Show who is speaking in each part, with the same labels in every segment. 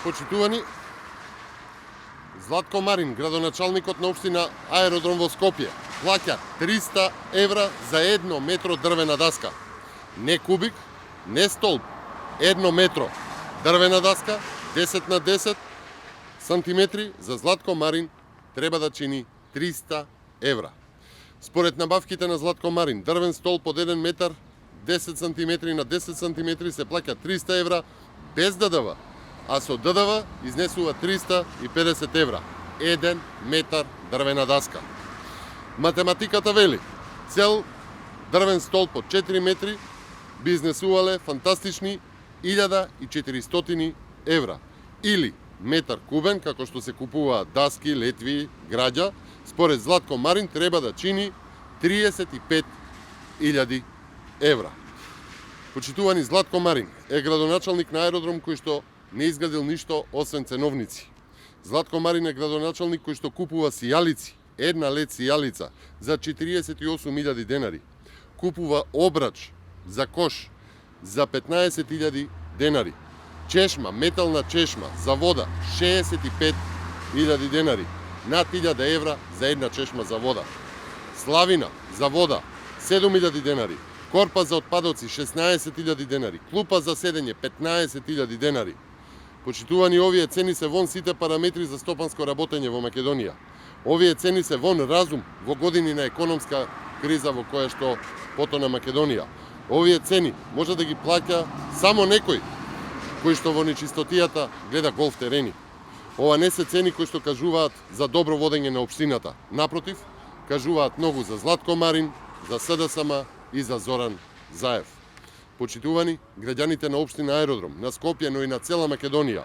Speaker 1: Почитувани, Златко Марин, градоначалникот на општина Аеродром во Скопје, плаќа 300 евра за 1 метро дрвена даска. Не кубик, не столб, 1 метро дрвена даска, 10 на 10 сантиметри, за Златко Марин треба да чини 300 евра. Според набавките на Златко Марин, дрвен столб од 1 метар, 10 сантиметри на 10 сантиметри се плаќа 300 евра без ДДВ, а со ДДВ изнесува 350 евра. 1 метар дрвена даска. Математиката вели, цел дрвен столб од 4 метри би изнесувале фантастични 1400 евра. Или метар кубен, како што се купуваат даски, летви, граѓа, според Златко Марин треба да чини 35.000 евра. Почитувани, Златко Марин е градоначалник на аеродром кој што не изградил ништо освен ценовници. Златко Марин е градоначалник кој што купува сијалици, една лед сијалица за 48.000 денари. Купува обрач за кош за 15.000 денари. Чешма, метална чешма за вода 65.000 денари. Над 1000 евра за една чешма за вода. Славина за вода 7.000 денари. Корпа за отпадоци 16.000 денари. Клупа за седење 15.000 денари. Почитувани, овие цени се вон сите параметри за стопанско работење во Македонија. Овие цени се вон разум во години на економска криза во која што потона Македонија. Овие цени може да ги плаќа само некој кој што во нечистотијата гледа голф терени. Ова не се цени кои што кажуваат за добро водење на општината. Напротив, кажуваат многу за Златко Марин, за СДСМ и за Зоран Заев. Почитувани, граѓаните на општина Аеродром, на Скопје, но и на цела Македонија,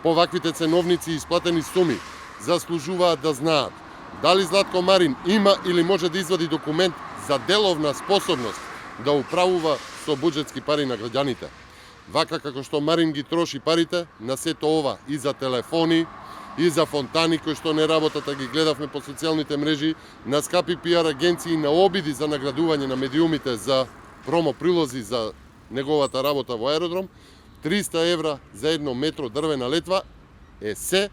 Speaker 1: по ваквите ценовници и исплатени суми заслужуваат да знаат дали Златко Марин има или може да извади документ за деловна способност да управува со буџетски пари на граѓаните. Вака како што Марин ги троши парите на сето ова и за телефони, и за фонтани кои што не работат, а ги гледавме по социјалните мрежи, на скапи пиар агенции, на обиди за наградување на медиумите за промо прилози за неговата работа во аеродром, 300 евра за 1 метро дрвена летва е се,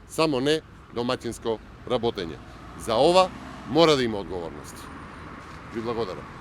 Speaker 1: само не домаќинско работење. За ова мора да има одговорност. Ви благодарам.